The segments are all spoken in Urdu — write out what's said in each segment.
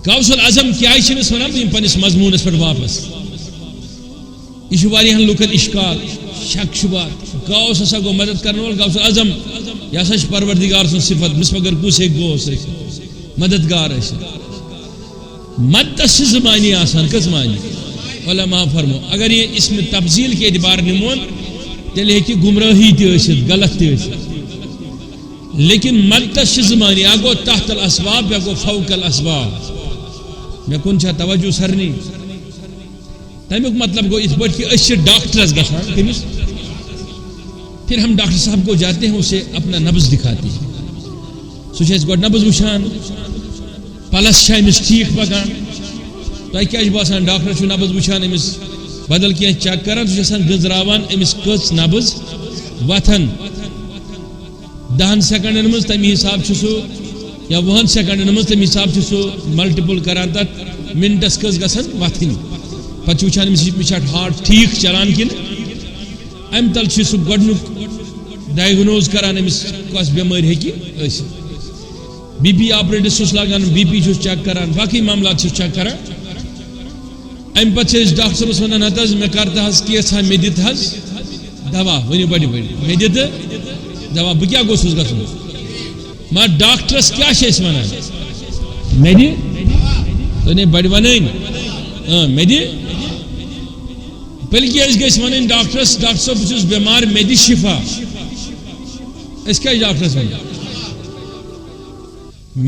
غوث العظم کیا چھنس ونان یم پنس مضمونس پر واپس یہ واریاہن لوکن اشکال شک شبات غوث ہسا گو مدد کرنے وول غوث العظم یہ ہسا پروردگار سن صفت مس مگر کس ہیک گوس مددگار مدد سے زمانی آسان کس معنی علماء فرمو اگر یہ اسم تفضیل کے اعتبار نمون تیلے ہے کہ گمراہی تیسد غلط تیسد لیکن مدد سے زمانی اگو تحت الاسباب یا گو فوق الاسباب میں کن چاہ توجہ سرنی تمیک مطلب گو اس بڑھ کہ اس ڈاکٹرز گھان کمس پھر ہم ڈاکٹر صاحب کو جاتے ہیں اسے اپنا نبض دکھاتے ہیں سوچے اس کو نبض وشان پلس امس ٹھیک پکان تہ کیا باسان ڈاکٹر چھ نبض وچان امس بدل کی چیک کران سہ گزراوان امس کچ نبض وتھان 10 سیکنڈن مز تمہ حساب سہ یا 20 سیکنڈن مز تمہ حساب سہ ملٹیپل کران تک منٹس کس گھن وتھن پتہ وچان امس ہارٹ ٹھیک چلان کن ام تل سہ گۄڈنیُک ڈائگنوز کران امس کس بیماری ہیکہ ٲسِتھ بی پی آپریٹس چھس لاگان بی پی چھس چیک کران باقی معاملات چھس چیک کران ام پتہ ڈاکٹر صاحبس ونان ہتھ مے کر تہ کیسا مے دت دوا ونو بڑی بڑی مے دت دوا بہ کیا گوسس گژھُن مگر ڈاکٹرس کیا چھس ونان مے دے بڑی ونن مے دے بلکہ اس گژھِ ونن ڈاکٹرس ڈاکٹر صاحب بہ چھس بیمار مے دِ شفا اس کیا ڈاکٹرس ونان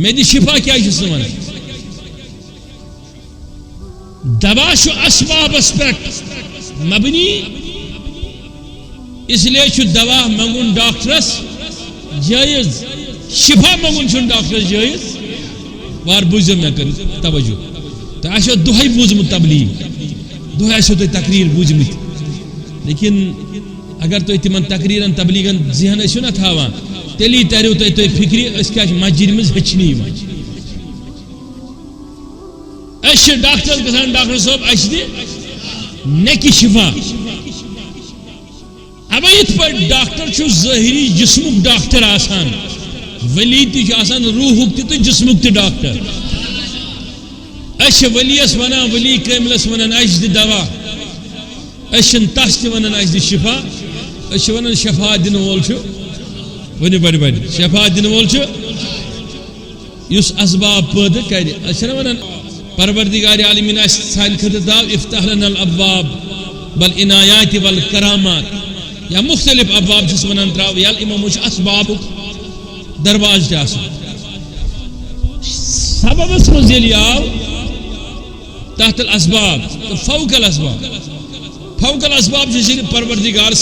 مے دِ شفا کیا چھس ونان دوا اسبابس پہ مبنی اس لیے دوا منگن ڈاکٹرس جائز شفا منگن چھ ڈاکٹرس جائز وار بوزو مے کر توجہ تو آسو دہے بوزمت تبلیغ دہے آسو تھی تقریر بوزمت لیکن اگر تھی تمن تقریرن تبلیغن ذہن ٲسِو نا تھاوان تیلی تریو تھی فکری اس کیا مسجد مز ہچنی اس ڈاکٹر گھان ڈاکٹر صاحب اس دِ نیکہ شفا اب ات پہ ڈاکٹر ظاہری جسمک ڈاکٹر آسان ولی تہ آسان روحک تہ جسمک تہ ڈاکٹر اس ولیس ونان ولی کاملس ونان اس دِ دوا اس تس تہ ونان اس دِ شفا اس ونان شفا دن وول ونو بڑی بڑی شفا دن وول اس اسباب پید کر اچھا ونان پروردگار عالمین سان خطاب افتح لنا الابواب بالعنایات والکرامات یا مختلف ابواب جس ونان تراو یل امام اسباب درواز تہ سبب اس مزیل آو تحت الاسباب فوق الاسباب فوق الاسباب جس پروردگار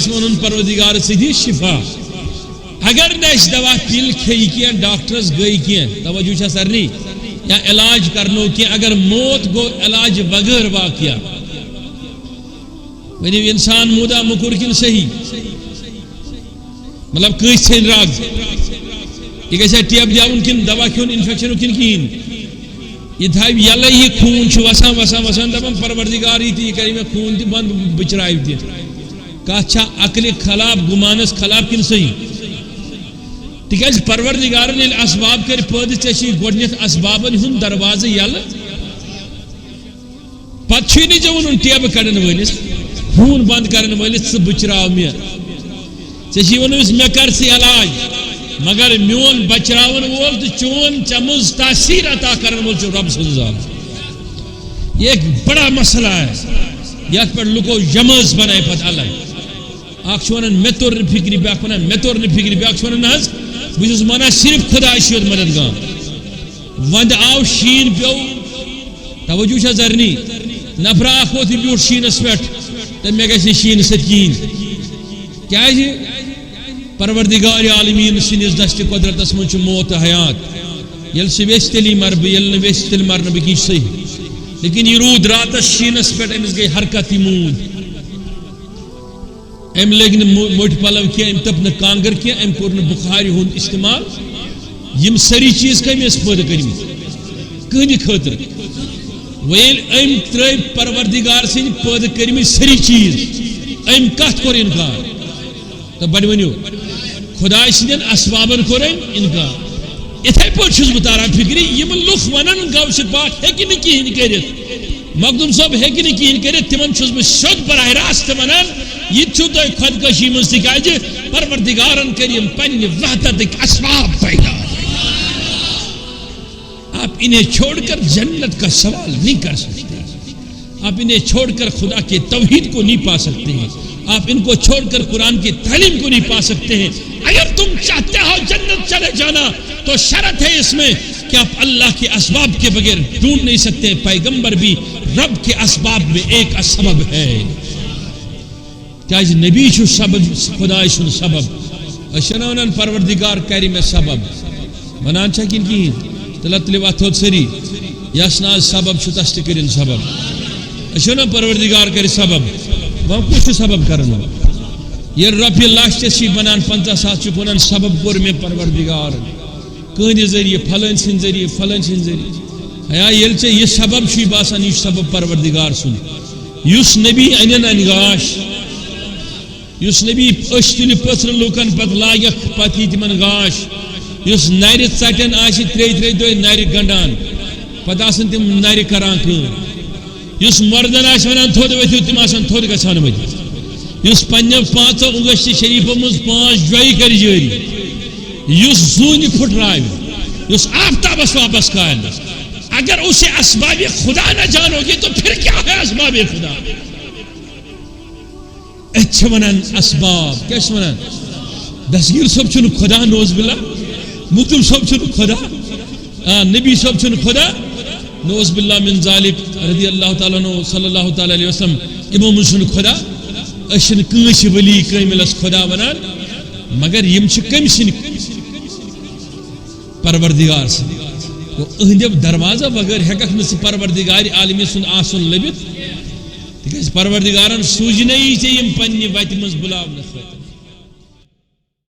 ون پروردگار سدی شفا اگر نش دوا پل کھی کی ڈاکٹرس گئی کی توجہ سرنی یا علاج کرنو کی اگر موت گو علاج بغیر واقعہ ونو انسان مودا مکر کن صحیح مطلب کس ژھیٚن رگ یہ گژھِ ٹیپ دِیاوُن کن دوا کھیون انفیکشن کن کہین یہ تھو یلے یہ خون وسان وسان وسان دپان پروردگار یہ کر مے خون تہ بند بچرائے دت کت چھا عقل خلاف گمانس خلاف کن صحیح تکیاز پروردگار یل اسباب کر پید ژے گۄڈنیتھ اسبابن ہند دروازٕ یلہٕ پتہٕ چھُے نہٕ ژےٚ وَنُن ٹیبہٕ کڑن وٲلِس خوٗن بند کرن وٲلِس ژٕ بچراو مےٚ ژےٚ چھُے وَنُن مےٚ کر ژٕ علاج مگر میون بچراون وول تہٕ چون ژےٚ منٛز تاثیر عطا کرن وول چھُ رب سُنٛد ذات یہ ایک بڑا مسئلہ ہے یتھ پٮ۪ٹھ لُکو جمٲژ بنایہِ پتہٕ الگ اکھ چھُ ونان مےٚ توٚر نہٕ فکرِ بیاکھ ونان مےٚ توٚر نہٕ فکرِ بیاکھ چھُ ونان نہ حظ بہٕ چھُس ونان صرف خۄداے چھُ یوت مددگار ونٛدٕ آو شیٖن پیوٚو توجہ چھا زرنی نفرا اکھ ووت یہِ بیوٗٹھ شیٖنس پٮ۪ٹھ تہٕ مےٚ گژھِ نہٕ شیٖنہٕ سۭتۍ کِہیٖنۍ کیازِ پروردگار عالمیٖن سٕنٛدِس دستِ قۄدرتس منٛز چھُ موت تہٕ حیات ییٚلہِ سُہ ویژھِ تیٚلی مرٕ بہٕ ییٚلہِ نہٕ ویژھِ تیٚلہِ مرٕ نہٕ بہٕ کینٛہہ صحیح لیکن یہ روٗد راتس شیٖنس پٮ۪ٹھ أمِس گٔے حرکت یہِ موٗد أمۍ لٔگۍ نہٕ موٚٹۍ پلو کینٛہہ أمۍ تٔپ نہٕ کانٛگٕر کینٛہہ أمۍ کوٚر نہٕ بُخارِ ہُنٛد استعمال یِم سٲری چیٖز کٔمۍ ٲسۍ پٲدٕ کٔرمٕتۍ کٕہٕنٛدِ خٲطرٕ وۄنۍ ییٚلہِ أمۍ ترٛٲوۍ پروردگار سٕنٛدۍ پٲدٕ کٔرمٕتۍ سٲری چیٖز أمۍ کتھ کوٚر انکار تہٕ بڑٕ ؤنِو خۄداے سٕنٛدٮ۪ن اسبابن کوٚر أمۍ انکار اتھے پٲٹھۍ چھُس بہٕ تاران فکری یِم لُکھ وَنان غوث پاک ہیٚکہِ نہٕ کِہیٖنۍ کٔرِتھ مخدوٗم صٲب ہیٚکہِ نہٕ کِہیٖنۍ کٔرِتھ تِمن چھُس بہٕ سیوٚد براہ راست وَنان یہ چھُو تۄہہِ خۄدکٔشی منٛز تِکیٛازِ پروردگارن کٔرۍ یِم پننہِ وحدتٕکۍ اسباب پیدا آپ انہیں چھوڑ کر جنت کا سوال نہیں کر سکتے آپ انہیں چھوڑ کر خدا کے توحید کو نہیں پا سکتے ہیں آپ ان کو چھوڑ کر قرآن کی تعلیم کو نہیں پا سکتے ہیں اگر تم چاہتے ہو جنت چلے جانا تو شرط ہے اس میں کہ آپ اللہ کے اسباب کے بغیر ڈھونڈ نہیں سکتے پیغمبر بھی رب کے اسباب میں ایک سبب ہے کیا نبی چھو سبب خدا سن سبب اشنان پروردگار کری میں سبب ونان چھا کن کی تلت لوات ہو سری یسنا سبب چھو تستکرین سبب اشنان پروردگار کری سبب وہ کچھ سبب کرنا یہ رفی لاش سی بنان 50,000 چکونن سبب کور میں پروردگار کہنی ذریعے پھلن سن ذریعے پھلن سن ذریعے یا یل سے یہ سبب چھ باسان یہ سبب پروردگار سن یس نبی انن انگاش یس نبی اشتل پتر لوکن پت لاگک پت تمن گاش یس نر ژٹن آس ترے دہ نر گنڈان پتہ آسن تم نر کران یس مردن آس ونان تھود ؤتھِو تم آسان تھود گژھان ؤتھِتھ یس پنہ 5 اگست شریفو مز 5 جوئی کر جاری یس زون پھٹرائے یس آفتابس واپس کال اگر اسے اسباب خدا نہ جانو گے تو پھر کیا ہے اسباب خدا اچھا ونان اسباب کیا ونان دستگیر صاحب چھن خدا نوز باللہ مخدوم صاحب چھن خدا نبی صاحب چھن خدا نوز باللہ من ذالک رضی اللہ تعالیٰ عنہ صلی اللہ تعالیٰ علیہ وسلم امام چھن خدا اشن کنس ولی کاملس خدا ونان مگر یم کم سن پروردگار سن اہند دروازہ بغیر ہیکک نہ پروردگار عالمی سن آسن لبت تکیاز پروردگارن سوجنے یم پنہ وتہ مز بلاونس